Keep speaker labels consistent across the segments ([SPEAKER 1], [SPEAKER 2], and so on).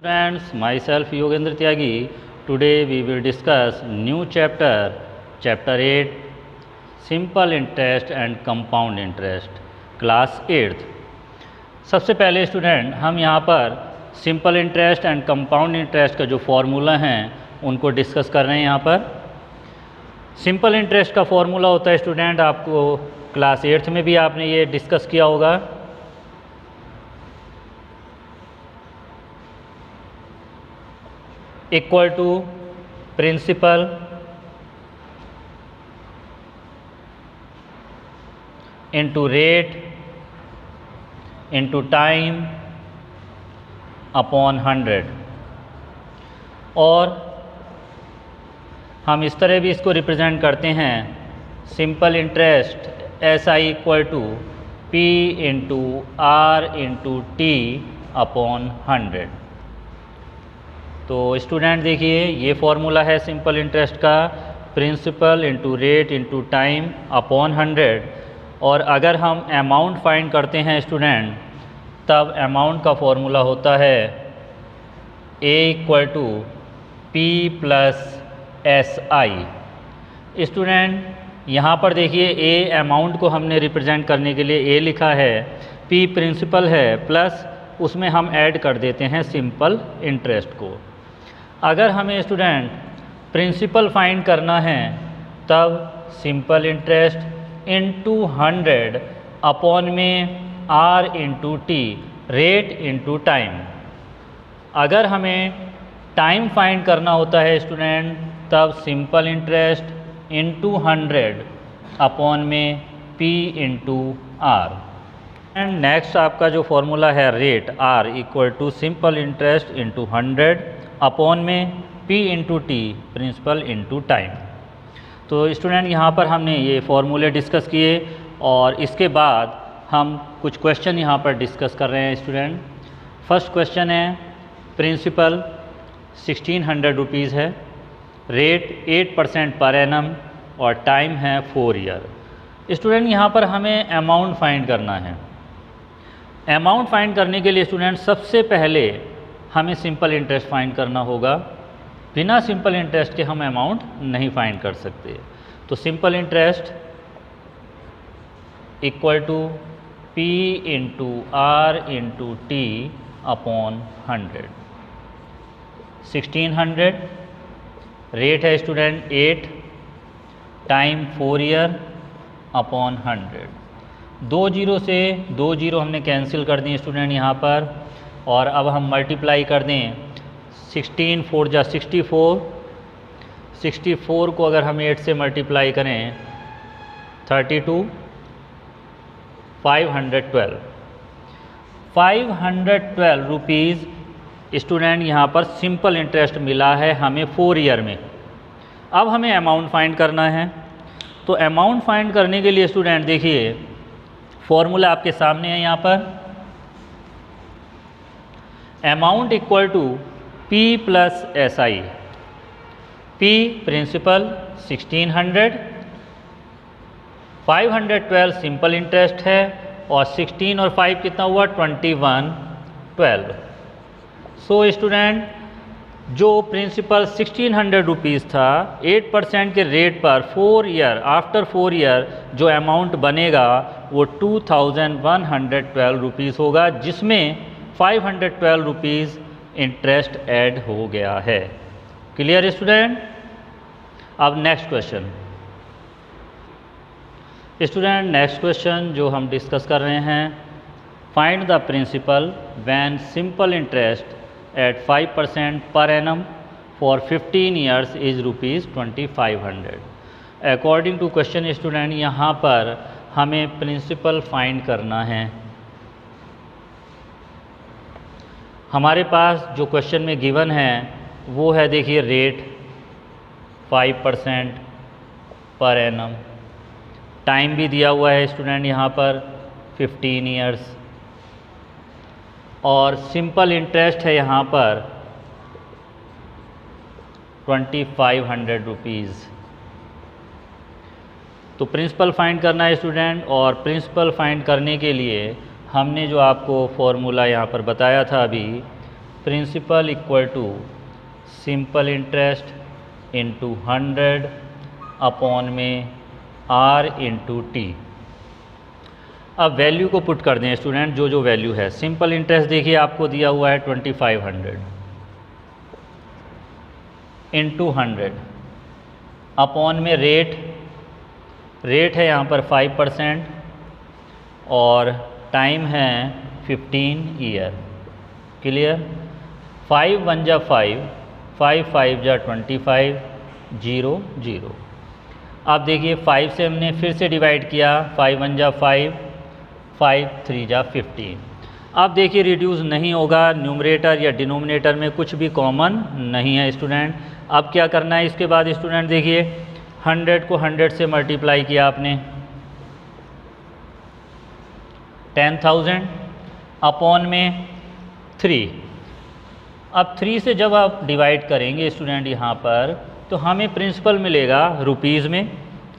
[SPEAKER 1] Students, myself Yogendra Tyagi. Today we will discuss new chapter 8, Simple Interest and Compound Interest, class 8th. सबसे पहले student हम यहाँ पर simple interest and compound interest का जो formula हैं उनको डिस्कस कर रहे हैं। यहाँ पर सिंपल इंटरेस्ट का फॉर्मूला होता है स्टूडेंट, आपको क्लास 8th में भी आपने ये डिस्कस किया होगा। Equal to principal into rate into time upon 100। और हम इस तरह भी इसको रिप्रेजेंट करते हैं, simple interest S I equal to P into R into T upon 100। तो स्टूडेंट देखिए, ये फॉर्मूला है सिंपल इंटरेस्ट का, principal into rate into time upon 100। और अगर हम अमाउंट फाइंड करते हैं स्टूडेंट, तब अमाउंट का फॉर्मूला होता है A equal to P plus S I. Student यहाँ पर देखिए, ए अमाउंट को हमने रिप्रेजेंट करने के लिए ए लिखा है, पी प्रिंसिपल है, प्लस उसमें हम ऐड कर देते हैं सिंपल इंटरेस्ट को। अगर हमें स्टूडेंट प्रिंसिपल फाइंड करना है तब सिंपल इंटरेस्ट इंटू 100 अपॉन में R into T, rate into time. अगर हमें टाइम फाइंड करना होता है स्टूडेंट, तब सिंपल इंटरेस्ट इंटू 100 अपॉन में P into R. And next आपका जो फॉर्मूला है rate, R equal to simple interest into 100 upon में P into T, principal into time. तो स्टूडेंट यहाँ पर हमने ये फॉर्मूले डिस्कस किए और इसके बाद हम कुछ क्वेश्चन यहाँ पर डिस्कस कर रहे हैं स्टूडेंट। फर्स्ट क्वेश्चन है, प्रिंसिपल 1600 रुपीज़ है, रेट 8% पर एनम और टाइम है 4 ईयर। स्टूडेंट यहाँ पर हमें अमाउंट फाइंड करना है। अमाउंट फाइंड करने के लिए स्टूडेंट सबसे पहले हमें सिंपल इंटरेस्ट फाइंड करना होगा। बिना सिंपल इंटरेस्ट के हम अमाउंट नहीं फाइंड कर सकते। तो simple interest equal to P into R into T upon 100। 1600 rate है student 8, time 4 year upon 100। 2 zero से 2 जीरो हमने कैंसिल कर दिए स्टूडेंट यहाँ पर, और अब हम मल्टीप्लाई कर दें। 16 4 जा 64, 64 को अगर हम 8 से मल्टीप्लाई करें 32, 512 रुपीज़ स्टूडेंट यहाँ पर सिंपल इंटरेस्ट मिला है हमें 4 ईयर में। अब हमें अमाउंट फाइंड करना है। तो अमाउंट फाइंड करने के लिए स्टूडेंट देखिए, फॉर्मूला आपके सामने है यहाँ पर, amount equal to P plus S I. P principal 1600, 512 simple interest है, और 16 और 5 कितना हुआ 21, 12। सो स्टूडेंट जो प्रिंसिपल 1600 रुपीज़ था, 8% के रेट पर 4 ईयर, आफ्टर 4 ईयर जो अमाउंट बनेगा वो 2112 रुपीज़ होगा, जिसमें 512 रुपीज़ इंटरेस्ट ऐड हो गया है। Clear student? अब next question student, next question जो हम डिस्कस कर रहे हैं, find the principal when simple interest at 5% per annum for 15 years is ₹2500। According to question student, यहाँ पर हमें प्रिंसिपल फाइंड करना है। हमारे पास जो क्वेश्चन में गिवन है वो है, देखिए रेट 5% पर एनम, टाइम भी दिया हुआ है स्टूडेंट यहाँ पर 15 ईयर्स, और सिंपल इंटरेस्ट है यहाँ पर 2500 रुपीज़। तो प्रिंसिपल फाइंड करना है स्टूडेंट, और प्रिंसिपल फाइंड करने के लिए हमने जो आपको फॉर्मूला यहाँ पर बताया था अभी, principal equal to simple interest into 100 upon में R इंटू टी। अब वैल्यू को पुट कर दें स्टूडेंट, जो जो वैल्यू है। सिंपल इंटरेस्ट देखिए आपको दिया हुआ है 2500 इंटू 100 अपॉन में रेट है यहाँ पर 5% और टाइम है 15 ईयर। क्लियर। 5 1 जा 5, 5 5 जा 25, 0 0। अब देखिए 5 से हमने फिर से डिवाइड किया, 5 1 जा 5, 5 3 जा 15। अब देखिए रिड्यूस नहीं होगा, न्यूमरेटर या डिनोमिनेटर में कुछ भी कॉमन नहीं है स्टूडेंट। अब क्या करना है इसके बाद स्टूडेंट, देखिए 100 को 100 से मल्टीप्लाई किया आपने, 10,000 अपॉन में 3। अब 3 से जब आप डिवाइड करेंगे स्टूडेंट यहाँ पर, तो हमें प्रिंसिपल मिलेगा रुपीज़ में।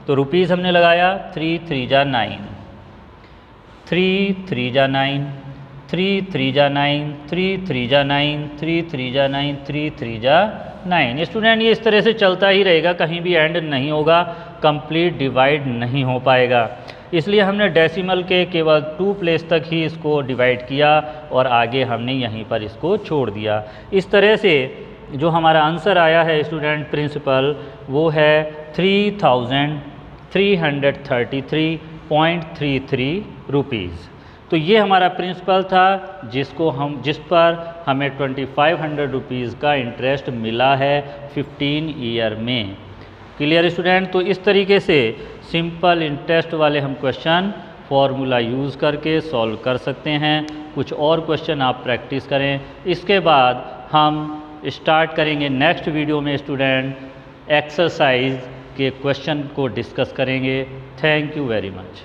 [SPEAKER 1] तो रुपीज़ हमने लगाया, 3 3 जा 9, 3 3 जा 9, 3 3 जा 9, 3 3 जा 9, 3 3 जा 9, 3 3 जा 9। स्टूडेंट ये इस तरह से चलता ही रहेगा, कहीं भी एंड नहीं होगा, कंप्लीट डिवाइड नहीं हो पाएगा। इसलिए हमने डेसिमल के केवल 2 प्लेस तक ही इसको डिवाइड किया और आगे हमने यहीं पर इसको छोड़ दिया। इस तरह से जो हमारा आंसर आया है स्टूडेंट प्रिंसिपल, वो है 3,333.33 रुपीज़। तो ये हमारा प्रिंसिपल था जिस पर हमें 2500 रुपीज़ का इंटरेस्ट मिला है 15 ईयर में। Clear student. तो इस तरीके से सिंपल इंटरेस्ट वाले हम क्वेश्चन फॉर्मूला यूज़ करके सॉल्व कर सकते हैं। कुछ और क्वेश्चन आप प्रैक्टिस करें। इसके बाद हम स्टार्ट करेंगे नेक्स्ट वीडियो में स्टूडेंट एक्सरसाइज के क्वेश्चन को डिस्कस करेंगे। Thank you very much.